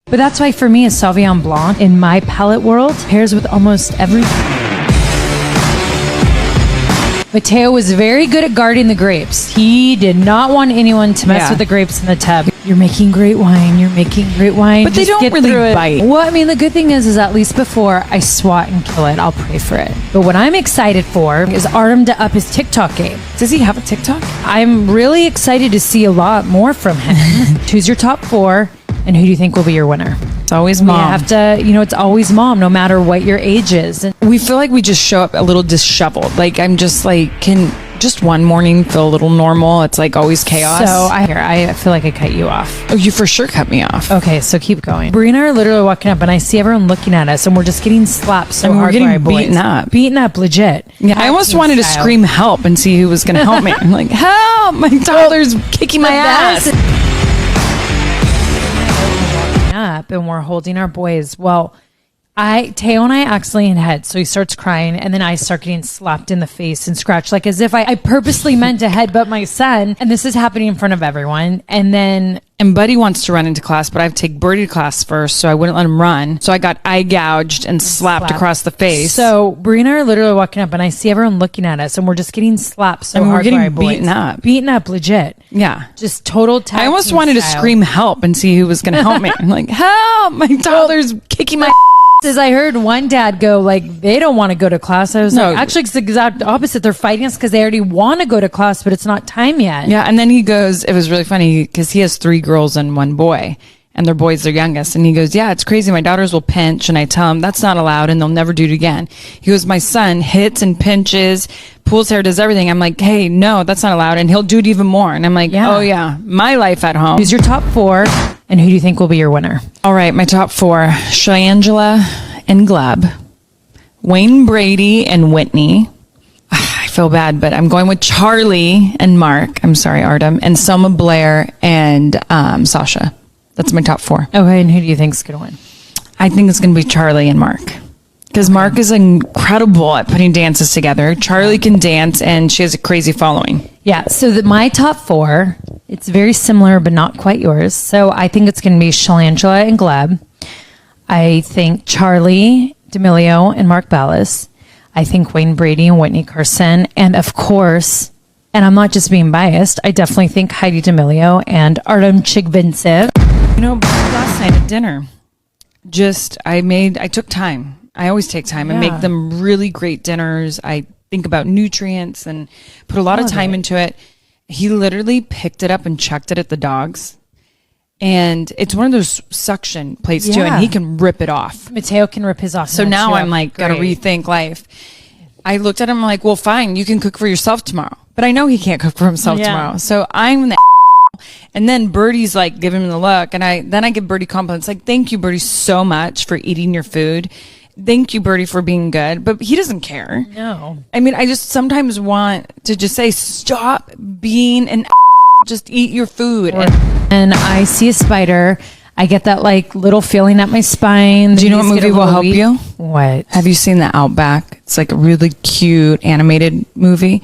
But that's why for me, a Sauvignon Blanc in my palate world pairs with almost everything. Mateo was very good at guarding the grapes. He did not want anyone to mess with the grapes in the tub. You're making great wine. You're making great wine. But they don't really bite. Well, I mean, the good thing is at least before I swat and kill it, I'll pray for it. But what I'm excited for is Artem to up his TikTok game. Does he have a TikTok? I'm really excited to see a lot more from him. Who's your top 4? And who do you think will be your winner? It's always mom. You have to, it's always mom, no matter what your age is. And we feel like we just show up a little disheveled. Like, I'm just like, can just one morning feel a little normal? It's like always chaos. So I feel like I cut you off. Oh, you for sure cut me off. Okay, so keep going. Brie and I are literally walking up and I see everyone looking at us and we're just getting slapped so hard. We're by getting beaten up. Beaten up, legit. Yeah, I almost wanted to scream help and see who was going to help me. I'm like, help! My toddler's kicking my ass. Up and we're holding our boys. Well, Teo and I accidentally head, so he starts crying, and then I start getting slapped in the face and scratched, like as if I purposely meant to headbutt my son. And this is happening in front of everyone. And Buddy wants to run into class, but I have to take Birdie to class first, so I wouldn't let him run. So I got eye gouged and slapped across the face. So Brie and I are literally walking up, and I see everyone looking at us, and we're just getting slapped so hard. We're getting beaten up, legit. Yeah, just total. I almost wanted to scream help and see who was going to help me. I'm like, help! My toddler's kicking my. As I heard one dad go, like, they don't want to go to class. I was like, actually, it's the exact opposite. They're fighting us because they already want to go to class, but it's not time yet. Yeah, and then he goes, it was really funny because he has 3 girls and 1 boy, and their boy's their youngest. And he goes, yeah, it's crazy. My daughters will pinch, and I tell him that's not allowed, and they'll never do it again. He goes, my son hits and pinches, pulls hair, does everything. I'm like, hey, no, that's not allowed, and he'll do it even more. And I'm like, oh, yeah, my life at home. Who's your top 4, and who do you think will be your winner? All right, my top 4, Shangela and Gleb, Wayne Brady and Whitney. I feel bad, but I'm going with Charlie and Mark. I'm sorry, Artem, and Selma Blair and Sasha. That's my top 4. Okay, and who do you think's going to win? I think it's going to be Charlie and Mark. Because Mark is incredible at putting dances together. Charlie can dance, and she has a crazy following. Yeah, so my top 4, it's very similar, but not quite yours. So I think it's going to be Shalangela and Gleb. I think Charlie D'Amelio and Mark Ballas. I think Wayne Brady and Whitney Carson. And of course, and I'm not just being biased, I definitely think Heidi D'Amelio and Artem Chigvintsev. Last night at dinner, I took time. I always take time and make them really great dinners. I think about nutrients and put a lot of time into it. He literally picked it up and chucked it at the dogs. And it's one of those suction plates too, and he can rip it off. Mateo can rip his off. So now I'm like, gotta rethink life. I looked at him like, well, fine, you can cook for yourself tomorrow. But I know he can't cook for himself tomorrow. So I'm the and then Birdie's like giving him the look, and I give Birdie compliments like, thank you, Birdie, so much for eating your food. Thank you, Birdie, for being good. But he doesn't care. No. I mean, I just sometimes want to just say, stop being an just eat your food. And I see a spider, I get that like little feeling at my spine. Do you know what movie will help you? What? Have you seen The Outback? It's like a really cute animated movie.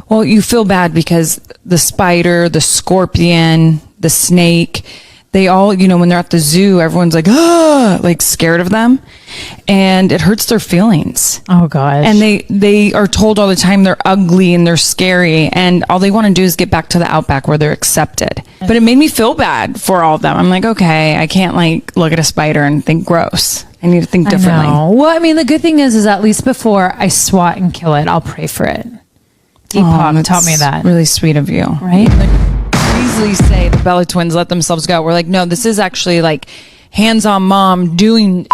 Well, you feel bad because the spider, the scorpion, the snake, they all, when they're at the zoo, everyone's like, like scared of them. And it hurts their feelings. Oh, gosh. And they are told all the time they're ugly and they're scary. And all they want to do is get back to the outback where they're accepted. But it made me feel bad for all of them. I'm like, okay, I can't like look at a spider and think gross. I need to think differently. Well, I mean, the good thing is at least before I swat and kill it, I'll pray for it. Deepak taught me that. Really sweet of you. Right? Easily say the Bella twins let themselves go. We're like, no, this is actually like hands-on mom doing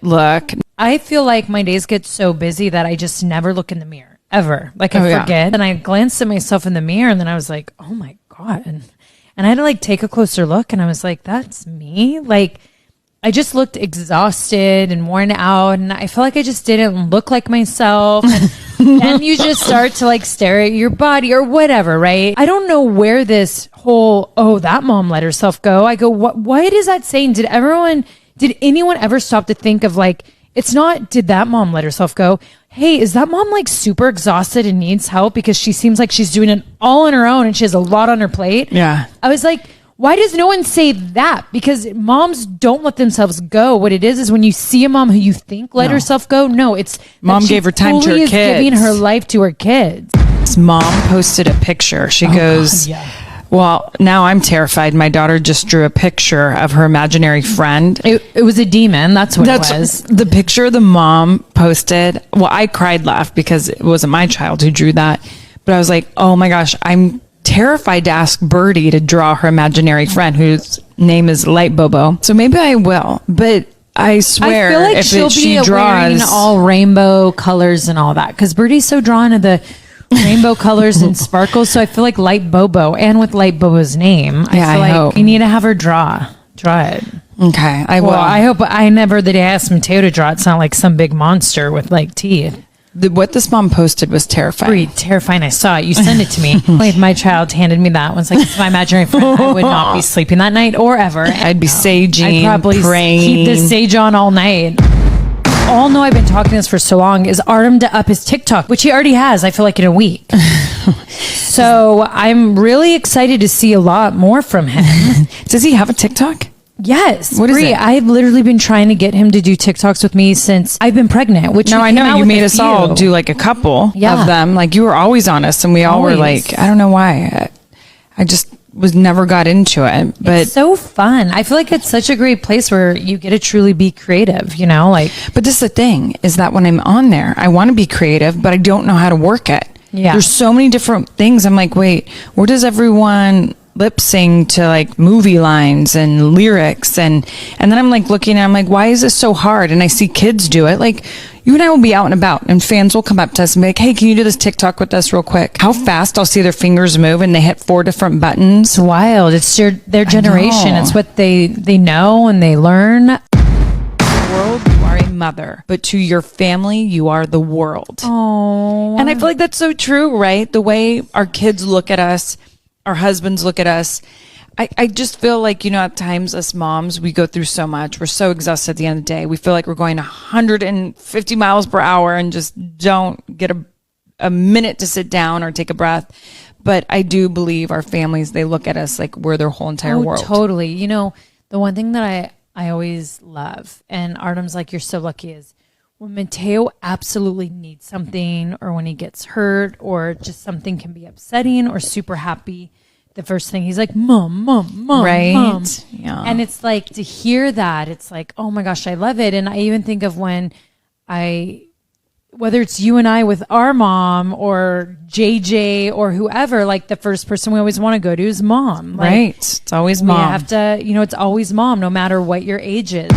look. I feel like my days get so busy that I just never look in the mirror ever. Like I forget. And I glanced at myself in the mirror and then I was like, oh my God. And I had to like take a closer look and I was like, that's me. Like I just looked exhausted and worn out and I felt like I just didn't look like myself. And then you just start to like stare at your body or whatever, right? I don't know where this whole, that mom let herself go. I go, what is that saying? Did anyone ever stop to think of like, it's not, did that mom let herself go? Hey, is that mom like super exhausted and needs help because she seems like she's doing it all on her own and she has a lot on her plate? Yeah. I was like, Why does no one say that? Because moms don't let themselves go. What it is when you see a mom who you think let herself go. No, it's mom gave her time to her kids. Giving her life to her kids. This mom posted a picture. She goes, God, well, now I'm terrified. My daughter just drew a picture of her imaginary friend. It was a demon. That's what it was. The picture the mom posted. Well, I cried laugh because it wasn't my child who drew that. But I was like, oh my gosh, I'm terrified to ask Birdie to draw her imaginary friend whose name is Light Bobo. So maybe I will. But I swear, I feel like she draws wearing all rainbow colors and all that. Because Birdie's so drawn to the rainbow colors and sparkles, so I feel like Light Bobo, and with Light Bobo's name, I hope we need to have her draw it. Okay, I will. Well, I hope the day I asked Mateo to draw, it's not like some big monster with like teeth. What this mom posted was terrifying. Terrifying. I saw it. You sent it to me. If my child handed me that, it's like, it's my imaginary friend, I would not be sleeping that night or ever. I'd be saging, I'd probably praying. Keep the sage on all night. All know I've been talking this for so long is Artem to up his TikTok, which he already has, I feel like, in a week. So I'm really excited to see a lot more from him. Does he have a TikTok? Yes. What is it? I've literally been trying to get him to do TikToks with me since I've been pregnant. Which I know you made us all do like a couple of them. Like you were always on us, and we all were like, I don't know why. I just never got into it, but it's so fun. I feel like it's such a great place where you get to truly be creative, but this is the thing is that when I'm on there, I want to be creative, but I don't know how to work it. Yeah. There's so many different things. I'm like, wait, where does everyone lip sync to like movie lines and lyrics? And then I'm like looking and I'm like, why is this so hard? And I see kids do it. Like you and I will be out and about and fans will come up to us and be like, hey, can you do this TikTok with us real quick? How fast I'll see their fingers move and they hit 4 different buttons. It's wild. It's their generation. It's what they know and they learn. World, you are a mother, but to your family, you are the world. Oh, and I feel like that's so true, right? The way our kids look at us, our husbands look at us. I just feel like, at times us moms, we go through so much. We're so exhausted at the end of the day. We feel like we're going 150 miles per hour and just don't get a minute to sit down or take a breath. But I do believe our families, they look at us like we're their whole entire world. Totally. The one thing that I always love, and Artem's like, you're so lucky, is when Mateo absolutely needs something, or when he gets hurt, or just something can be upsetting or super happy, the first thing he's like, mom, right? Mom. Yeah. And it's like, to hear that, it's like, oh my gosh, I love it. And I even think of when whether it's you and I with our mom or JJ or whoever, like the first person we always want to go to is mom. Right. It's always mom. We have to, it's always mom, no matter what your age is.